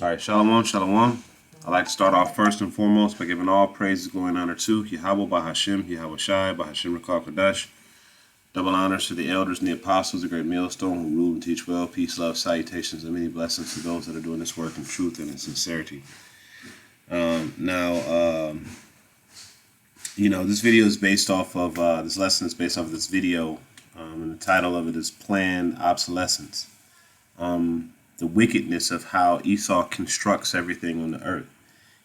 All right, shalom, shalom. I'd like to start off first and foremost by giving all praises, glory, and honor to Yahweh, Bahashim, Yahweh Shai, Bahashim Rakal Kodesh. Double honors to the elders and the apostles, the great millstone who rule and teach well. Peace, love, salutations, and many blessings to those that are doing this work in truth and in sincerity. This video is based off of, this lesson is based off of this video, and the title of it is Planned Obsolescence. The wickedness of how Esau constructs everything on the earth.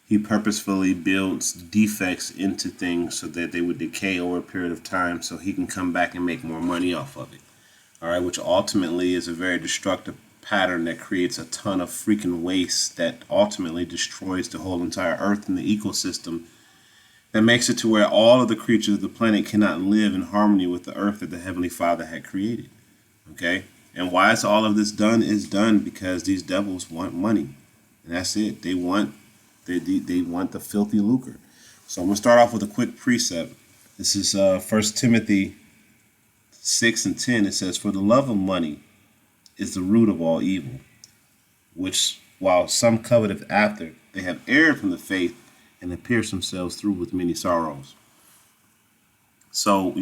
He purposefully builds defects into things so that they would decay over a period of time so he can come back and make more money off of it. All right, which ultimately is a very destructive pattern that creates a ton of freaking waste that ultimately destroys the whole entire earth and the ecosystem, that makes it to where all of the creatures of the planet cannot live in harmony with the earth that the Heavenly Father had created. Okay? And why is all of this done? Is done because these devils want money. And that's it. They want the filthy lucre. So I'm going to start off with a quick precept. This is 1 Timothy 6:10. It says, "For the love of money is the root of all evil, which while some coveteth after, they have erred from the faith and have pierced themselves through with many sorrows." So,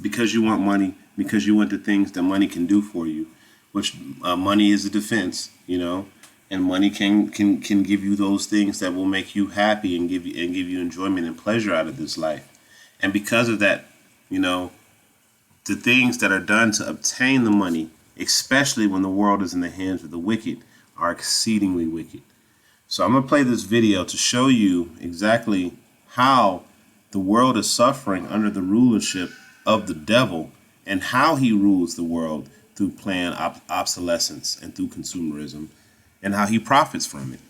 because you want money, because you want the things that money can do for you, which money is a defense, and money can give you those things that will make you happy and give you enjoyment and pleasure out of this life. And because of that, the things that are done to obtain the money, especially when the world is in the hands of the wicked, are exceedingly wicked. So I'm going to play this video to show you exactly how the world is suffering under the rulership of the devil and how he rules the world through planned obsolescence and through consumerism, and how he profits from it.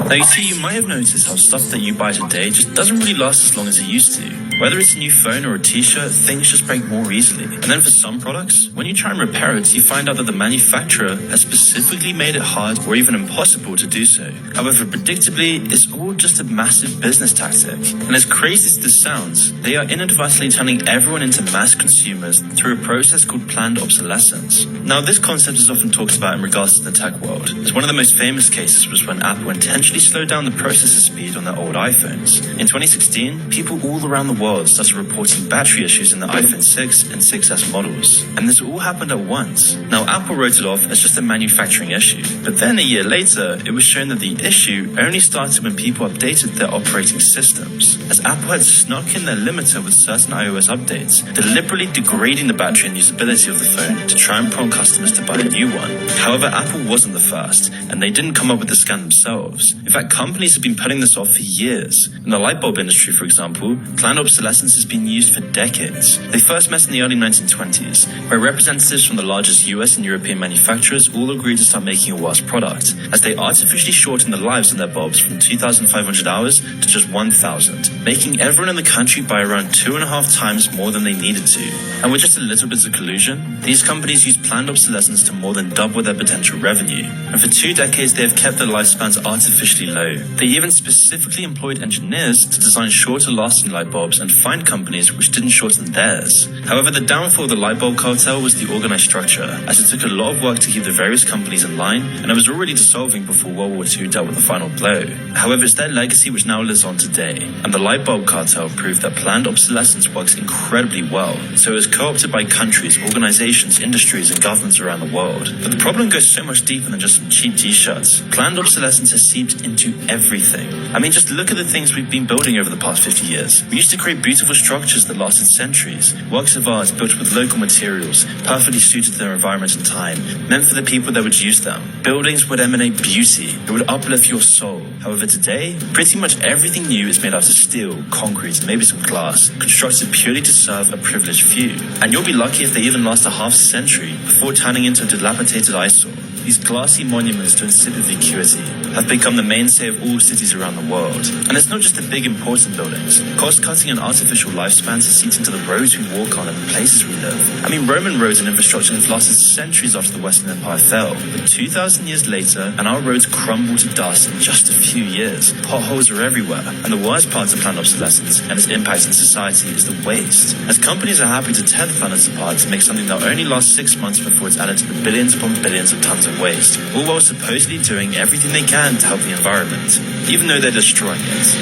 Now you see, you might have noticed how stuff that you buy today just doesn't really last as long as it used to. Whether it's a new phone or a t-shirt, things just break more easily. And then for some products, when you try and repair it, you find out that the manufacturer has specifically made it hard or even impossible to do so. However, predictably, it's all just a massive business tactic. And as crazy as this sounds, they are inadvertently turning everyone into mass consumers through a process called planned obsolescence. Now, this concept is often talked about in regards to the tech world, as one of the most famous cases was when Apple intentionally slowed down the processor speed on their old iPhones. In 2016, people all around the world started reporting battery issues in the iPhone 6 and 6S models. And this all happened at once. Now, Apple wrote it off as just a manufacturing issue. But then a year later, it was shown that the issue only started when people updated their operating systems, as Apple had snuck in their limiter with certain iOS updates, deliberately degrading the battery and usability of the phone to try and prompt customers to buy a new one. However, Apple wasn't the first, and they didn't come up with the scam themselves. In fact, companies have been putting this off for years. In the light bulb industry, for example, planned obsolescence has been used for decades. They first met in the early 1920s, where representatives from the largest US and European manufacturers all agreed to start making a worse product, as they artificially shortened the lives of their bulbs from 2,500 hours to just 1,000, making everyone in the country buy around 2.5 times more than they needed to. And with just a little bit of collusion, these companies used planned obsolescence to more than double their potential revenue. And for 2 decades, they have kept their lifespans artificially low. They even specifically employed engineers to design shorter lasting light bulbs and find companies which didn't shorten theirs. However, the downfall of the light bulb cartel was the organized structure, as it took a lot of work to keep the various companies in line, and it was already dissolving before World War II dealt with the final blow. However, it's their legacy which now lives on today, and the light bulb cartel proved that planned obsolescence works incredibly well, so it was co-opted by countries, organizations, industries, and governments around the world. But the problem goes so much deeper than just some cheap t-shirts. Planned obsolescence has seeped into everything. I mean, just look at the things we've been building over the past 50 years. We used to create beautiful structures that lasted centuries, works of art built with local materials, perfectly suited to their environment and time, meant for the people that would use them. Buildings would emanate beauty. It would uplift your soul. However, today, pretty much everything new is made out of steel, concrete, and maybe some glass, constructed purely to serve a privileged few. And you'll be lucky if they even last a half century before turning into a dilapidated eyesore. These glassy monuments don't sit with vacuity, have become the mainstay of all cities around the world. And it's not just the big important buildings. Cost-cutting and artificial lifespans have seeped into the roads we walk on and the places we live. I mean, Roman roads and infrastructure have lasted centuries after the Western Empire fell. But 2,000 years later, and our roads crumble to dust in just a few years. Potholes are everywhere. And the worst part of planned obsolescence and its impact in society is the waste. As companies are happy to tear the planets apart to make something that only lasts 6 months before it's added to the billions upon billions of tons of waste, all while supposedly doing everything they can to help the environment, even though they're destroying it.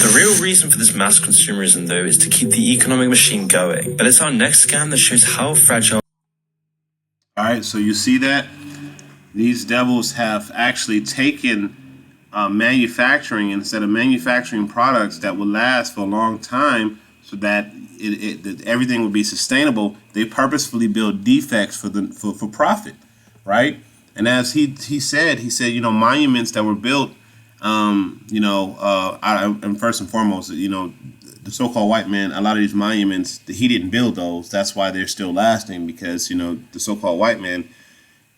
The real reason for this mass consumerism, though, is to keep the economic machine going. But it's our next scam that shows how fragile. All right, so you see that? These devils have actually taken manufacturing, instead of manufacturing products that will last for a long time so that that everything would be sustainable, they purposefully build defects for profit, right? And as he said, monuments that were built, and first and foremost, the so-called white man, a lot of these monuments, he didn't build those. That's why they're still lasting, because, the so-called white man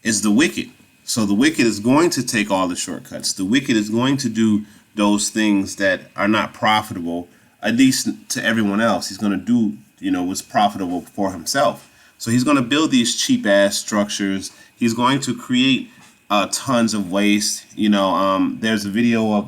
is the wicked. So the wicked is going to take all the shortcuts. The wicked is going to do those things that are not profitable, at least to everyone else. He's going to do, what's profitable for himself. So he's going to build these cheap-ass structures. He's going to create tons of waste. There's a video of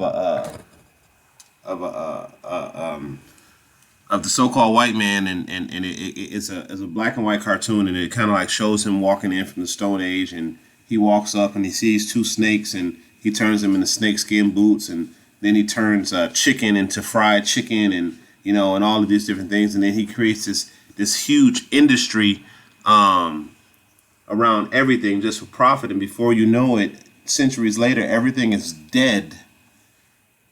the so-called white man, and it's a black and white cartoon, and it kind of like shows him walking in from the Stone Age, and he walks up and he sees two snakes, and he turns them into snakeskin boots, and then he turns chicken into fried chicken, and and all of these different things, and then he creates this huge industry around everything just for profit, and before you know it, centuries later, everything is dead,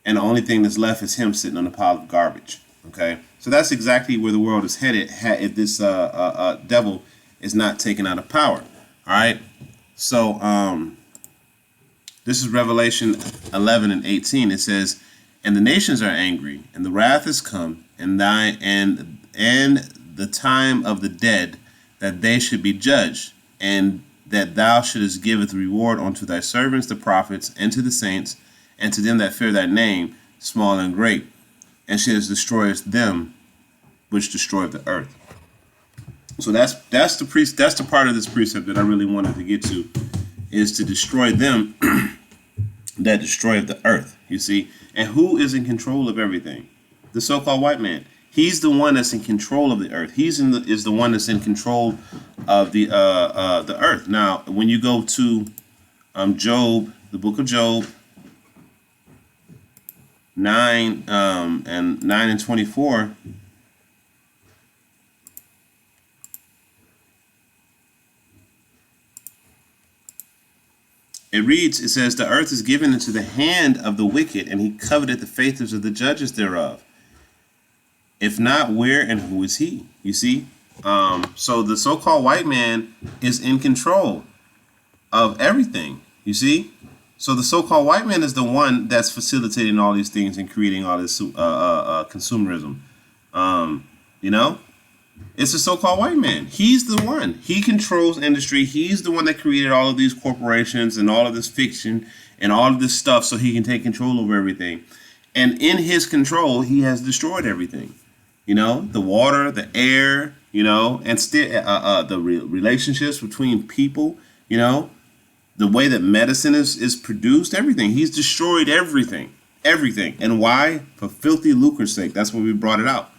and the only thing that's left is him sitting on a pile of garbage. Okay, so that's exactly where the world is headed if this devil is not taken out of power. All right. So this is Revelation 11 and 18. It says, "And the nations are angry, and the wrath is come, and the time of the dead, that they should be judged, and that thou shouldest give reward unto thy servants the prophets, and to the saints, and to them that fear thy name, small and great, and shouldest destroy them which destroy the earth." So that's the part of this precept that I really wanted to get to, is to destroy them that destroy the earth. You see, and who is in control of everything? The so-called white man. He's the one that's in control of the earth. Is the one that's in control of the earth. Now, when you go to Job, the book of Job, 9 and 24. It reads, it says, "The earth is given into the hand of the wicked, and he coveteth the faiths of the judges thereof. If not, where and who is he?" You see? So the so-called white man is in control of everything. You see? So the so-called white man is the one that's facilitating all these things and creating all this consumerism. It's the so-called white man. He's the one. He controls industry. He's the one that created all of these corporations and all of this fiction and all of this stuff so he can take control over everything. And in his control, he has destroyed everything. The water, the air, and still the relationships between people, the way that medicine is produced, everything. He's destroyed everything. Everything. And why? For filthy lucre's sake. That's why we brought it out.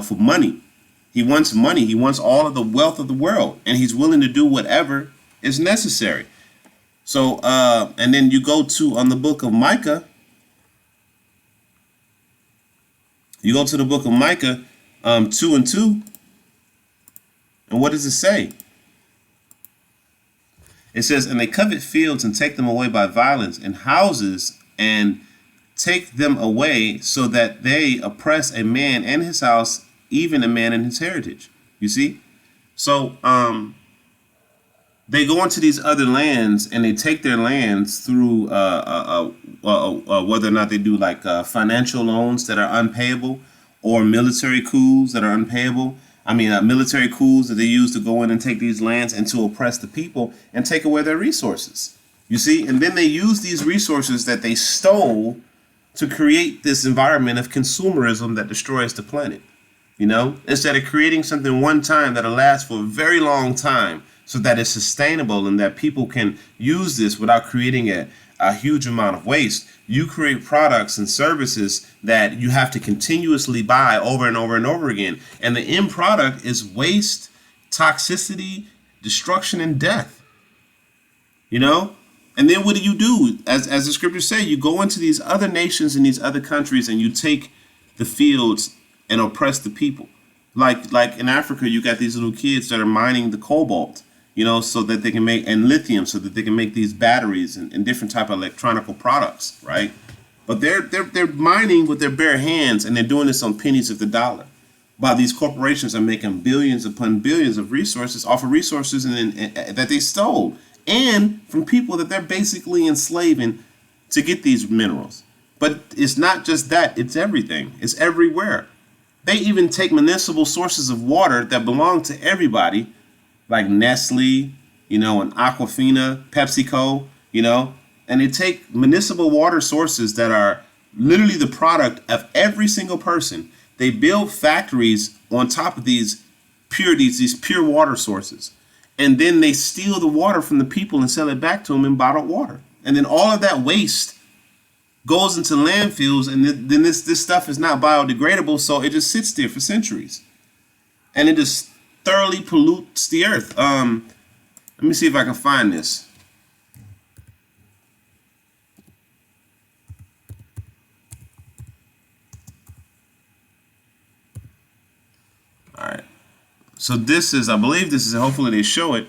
For money. He wants money. He wants all of the wealth of the world, and he's willing to do whatever is necessary. So, and then you go to on the book of Micah. You go to the book of Micah, 2 and 2, and what does it say? It says, "And they covet fields and take them away by violence, and houses and take them away, so that they oppress a man and his house, even a man and his heritage." You see? So they go into these other lands and they take their lands through whether or not they do like financial loans that are unpayable, or military coups that are unpayable. Military coups that they use to go in and take these lands and to oppress the people and take away their resources. You see, and then they use these resources that they stole to create this environment of consumerism that destroys the planet. You know, instead of creating something one time that'll last for a very long time so that it's sustainable and that people can use this without creating a huge amount of waste, you create products and services that you have to continuously buy over and over and over again. And the end product is waste, toxicity, destruction, and death. You know? And then what do? As the scriptures say, you go into these other nations and these other countries and you take the fields and oppress the people. Like in Africa, you got these little kids that are mining the cobalt, you know, so that they can make, and lithium, so that they can make these batteries and different type of electronical products, right? But they're mining with their bare hands, and they're doing this on pennies of the dollar. While these corporations are making billions upon billions of resources off of resources and that they stole, and from people that they're basically enslaving to get these minerals. But it's not just that, it's everything. It's everywhere. They even take municipal sources of water that belong to everybody, like Nestle, you know, and Aquafina, PepsiCo, you know, and they take municipal water sources that are literally the product of every single person. They build factories on top of these pure water sources. And then they steal the water from the people and sell it back to them in bottled water. And then all of that waste goes into landfills, and then this stuff is not biodegradable, so it just sits there for centuries. And it just thoroughly pollutes the earth. Let me see if I can find this. All right. So this is, I believe this is, hopefully they show it,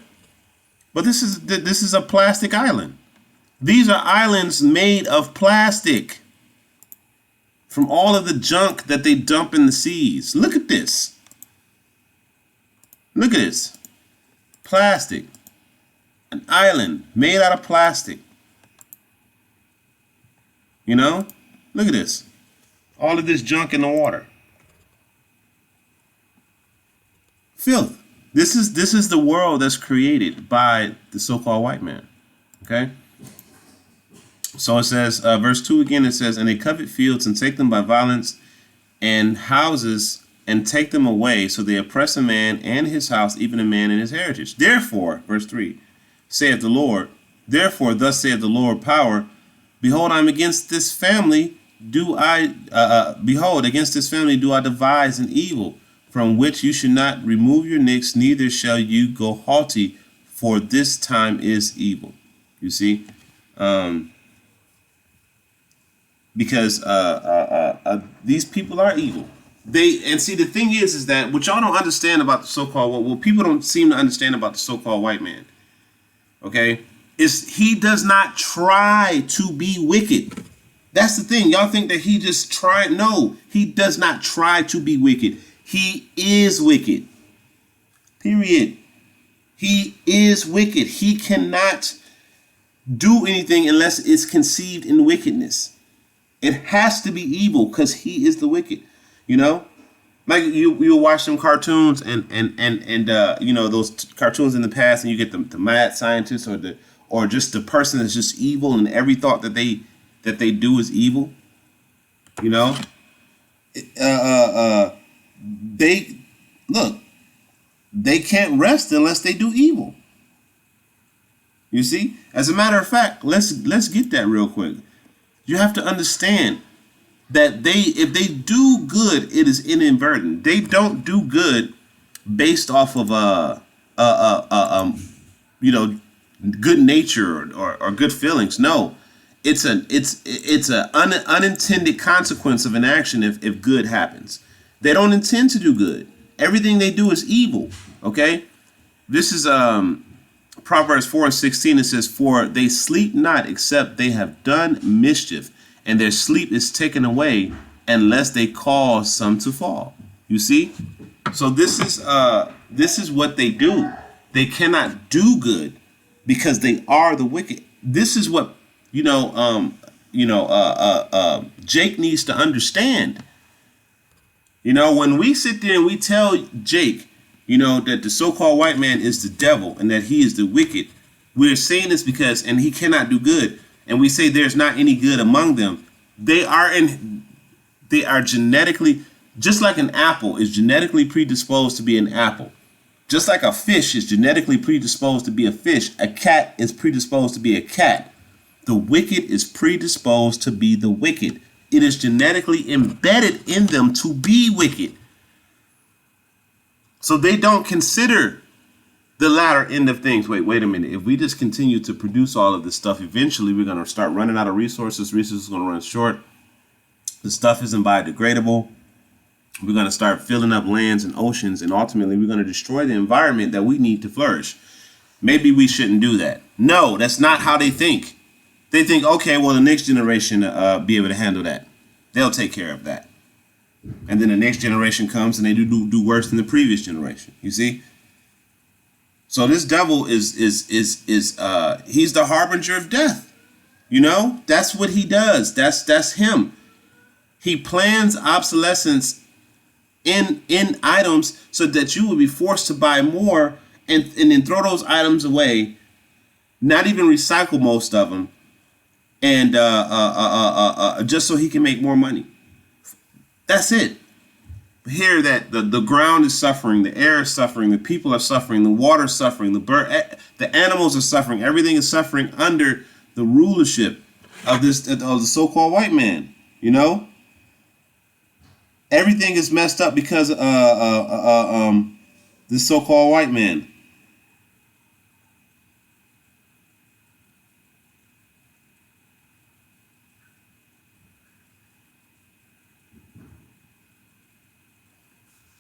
but this is a plastic island. These are islands made of plastic from all of the junk that they dump in the seas. Look at this. Look at this. Plastic. An island made out of plastic. You know? Look at this. All of this junk in the water. Filth. This is the world that's created by the so-called white man. Okay? So it says, verse 2 again, it says, and they covet fields and take them by violence, and houses and take them away. So they oppress a man and his house, even a man and his heritage. Therefore, verse 3, saith the Lord, therefore thus saith the Lord power, behold, I'm against this family, behold, against this family do I devise an evil, from which you should not remove your necks, neither shall you go haughty, for this time is evil. You see? Because these people are evil. And see, the thing is that what y'all don't understand about the so-called, what people don't seem to understand about the so-called white man, okay, is he does not try to be wicked. That's the thing. Y'all think that he just tried. No, he does not try to be wicked. He is wicked. Period. He is wicked. He cannot do anything unless it's conceived in wickedness. It has to be evil because he is the wicked, you know, like you'll watch some cartoons and you know, those cartoons in the past, and you get the mad scientist or just the person that's just evil, and every thought that they do is evil, you know. They can't rest unless they do evil. You see, as a matter of fact, let's get that real quick. You have to understand that if they do good, it is inadvertent. They don't do good based off of you know, good nature or good feelings. No, it's an unintended consequence of an action if good happens. They don't intend to do good. Everything they do is evil. Okay, this is Proverbs 4:16, it says, for they sleep not except they have done mischief, and their sleep is taken away unless they cause some to fall. You see? So this is what they do. They cannot do good because they are the wicked. This is what, Jake needs to understand. You know, when we sit there and we tell Jake, you know, that the so-called white man is the devil and that he is the wicked, We're saying this because, and he cannot do good, and we say there's not any good among them. They are genetically, just like an apple is genetically predisposed to be an apple. Just like a fish is genetically predisposed to be a fish, a cat is predisposed to be a cat. The wicked is predisposed to be the wicked. It is genetically embedded in them to be wicked. So they don't consider the latter end of things. Wait a minute. If we just continue to produce all of this stuff, eventually we're going to start running out of resources. Resources are going to run short. The stuff isn't biodegradable. We're going to start filling up lands and oceans, and ultimately we're going to destroy the environment that we need to flourish. Maybe we shouldn't do that. No, that's not how they think. They think, okay, well, the next generation be able to handle that. They'll take care of that. And then the next generation comes and they do worse than the previous generation. You see? So this devil is he's the harbinger of death. You know, that's what he does. That's him. He plans obsolescence in items so that you will be forced to buy more and then throw those items away, not even recycle most of them, and just so he can make more money. That's it. Here that the ground is suffering, the air is suffering, the people are suffering, the water is suffering, the animals are suffering, everything is suffering under the rulership of the so-called white man. You know, everything is messed up because this so-called white man.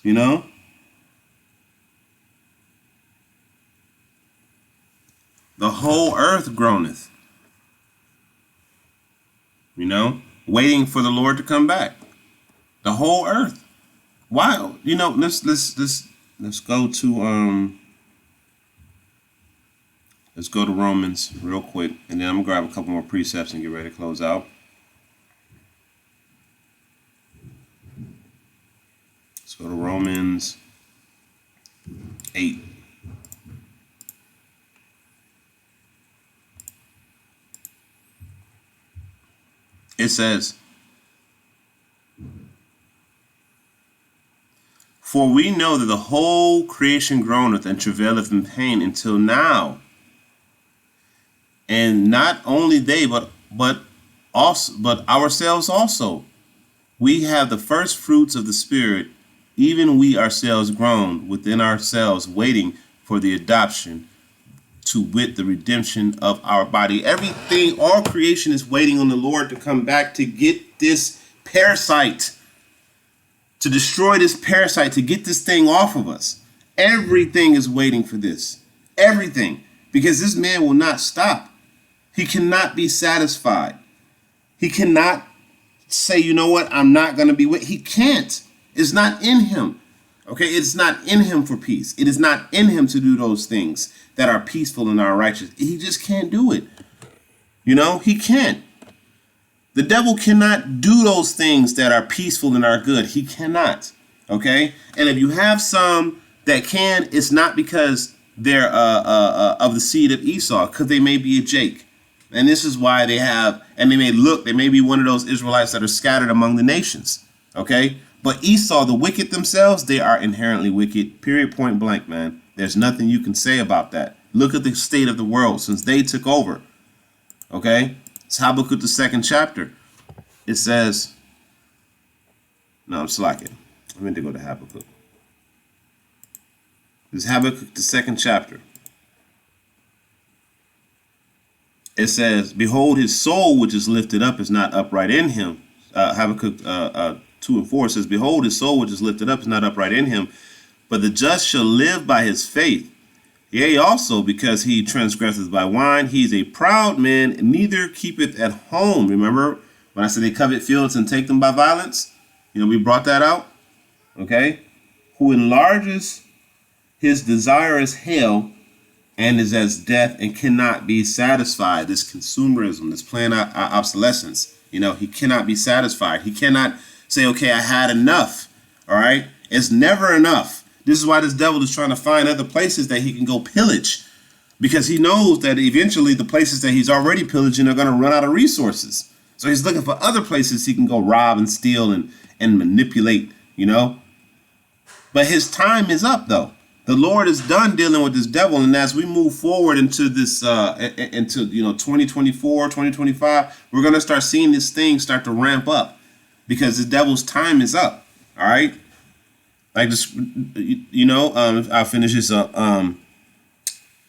You know? The whole earth groaneth. You know? Waiting for the Lord to come back. The whole earth. Why? You know, let's go to Romans real quick, and then I'm gonna grab a couple more precepts and get ready to close out. Go to Romans 8. It says, "For we know that the whole creation groaneth and travaileth in pain until now. And not only they, but ourselves also. We have the first fruits of the Spirit, even we ourselves groan within ourselves, waiting for the adoption, to wit, the redemption of our body." Everything, all creation is waiting on the Lord to come back to get this parasite, to destroy this parasite, to get this thing off of us. Everything is waiting for this. Everything. Because this man will not stop. He cannot be satisfied. He cannot say, you know what, I'm not going to be with. He can't. It's not in him. Okay, it's not in him for peace. It is not in him to do those things that are peaceful and are righteous. He just can't do it. You know, he can't. The devil cannot do those things that are peaceful and are good. He cannot. Okay, and if you have some that can, it's not because they're of the seed of Esau, because they may be a Jake. And this is why they may be one of those Israelites that are scattered among the nations. Okay. But Esau, the wicked themselves, they are inherently wicked. Period, point blank, man. There's nothing you can say about that. Look at the state of the world since they took over. Okay? It's Habakkuk, the 2nd chapter. It says, no, I'm slacking. I meant to go to Habakkuk. It's Habakkuk, the 2nd chapter. It says, "Behold, his soul which is lifted up is not upright in him." Habakkuk 2 and 4 says, "Behold, his soul which is lifted up is not upright in him, but the just shall live by his faith. Yea, also because he transgresseth by wine, he is a proud man, and neither keepeth at home." Remember when I said they covet fields and take them by violence? You know, we brought that out. Okay? "Who enlarges his desire as hell, and is as death, and cannot be satisfied." This consumerism, this planned obsolescence. You know, he cannot be satisfied. He cannot say, okay, I had enough. All right. It's never enough. This is why this devil is trying to find other places that he can go pillage. because he knows that eventually the places that he's already pillaging are going to run out of resources. So he's looking for other places he can go rob and steal and manipulate, you know. But his time is up, though. The Lord is done dealing with this devil, and as we move forward into this, into 2024, 2025, we're going to start seeing this thing start to ramp up because the devil's time is up. All right, like this, I'll finish this up. And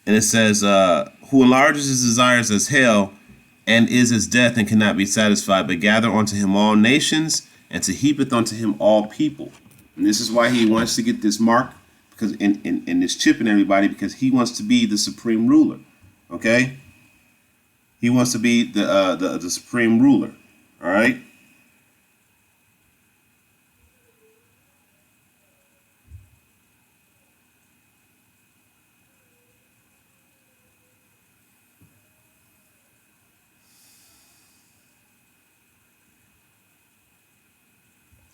it says, "Who enlarges his desires as hell, and is as death, and cannot be satisfied, but gather unto him all nations, and to heapeth unto him all people." And this is why he wants to get this mark, because in this chip in everybody, because he wants to be the supreme ruler. Okay, he wants to be the supreme ruler. All right.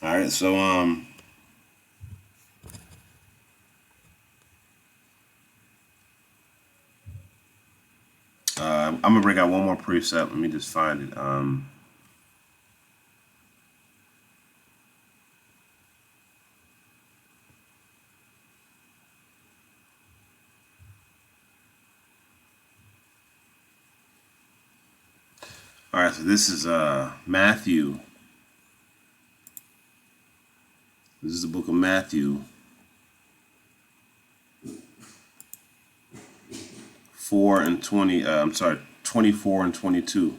All right, so I'm gonna bring out one more precept. Let me just find it. All right, so this is Matthew. This is the book of Matthew 4 and 20. 24 and 22.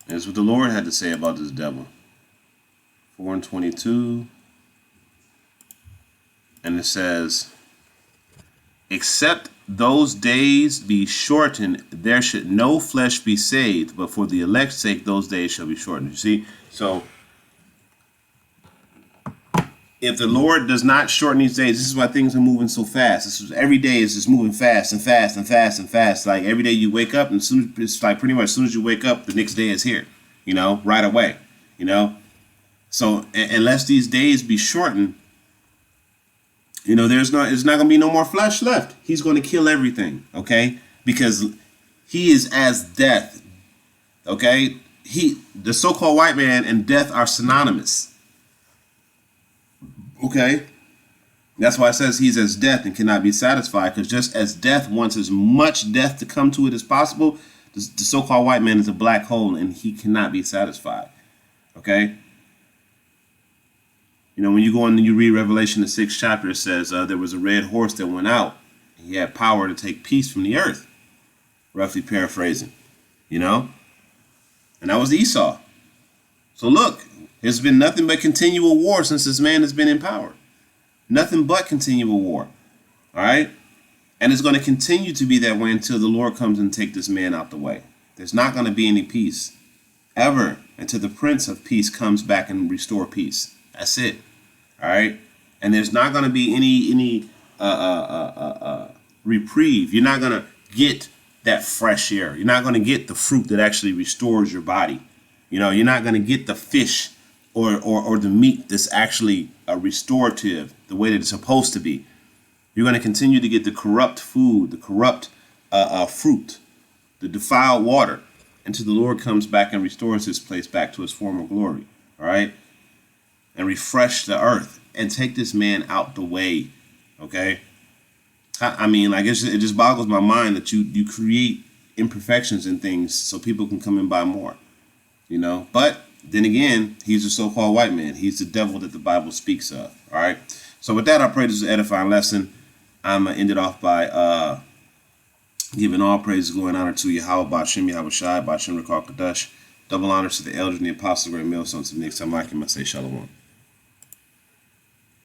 And it's what the Lord had to say about this devil. 4 and 22. And it says, "Except those days be shortened, there should no flesh be saved, but for the elect's sake those days shall be shortened." You see? So if the Lord does not shorten these days, this is why things are moving so fast. This is every day is just moving fast and fast and fast and fast. Like every day you wake up, and it's like pretty much as soon as you wake up, the next day is here. Right away. So unless these days be shortened, there's not going to be no more flesh left. He's going to kill everything. Okay, because he is as death. Okay, the so-called white man and death are synonymous. Okay, that's why it says he's as death and cannot be satisfied, because just as death wants as much death to come to it as possible, the so-called white man is a black hole and he cannot be satisfied. Okay, when you go in and you read Revelation, the 6th chapter, it says there was a red horse that went out. He had power to take peace from the earth, roughly paraphrasing, and that was Esau. So look, there's been nothing but continual war since this man has been in power. Nothing but continual war. All right? And it's going to continue to be that way until the Lord comes and take this man out the way. There's not going to be any peace ever until the Prince of Peace comes back and restore peace. That's it. All right? And there's not going to be any reprieve. You're not going to get that fresh air. You're not going to get the fruit that actually restores your body. You're not going to get the fish or the meat that's actually restorative the way that it's supposed to be. You're going to continue to get the corrupt food, the corrupt fruit, the defiled water, until the Lord comes back and restores this place back to its former glory. All right? And refresh the earth and take this man out the way. Okay? I mean, like, it just boggles my mind that you create imperfections in things so people can come and buy more. But then again, he's a so-called white man. He's the devil that the Bible speaks of. All right. So with that, I pray this is an edifying lesson. I'm going to end it off by giving all praise, glory, and honor to Yahweh, Ba'ashem, Yahweh Shai, Ba'ashem, Rakal Kadash. Double honors to the elders and the apostles, great male sons of Nick Samaki, and say shalom.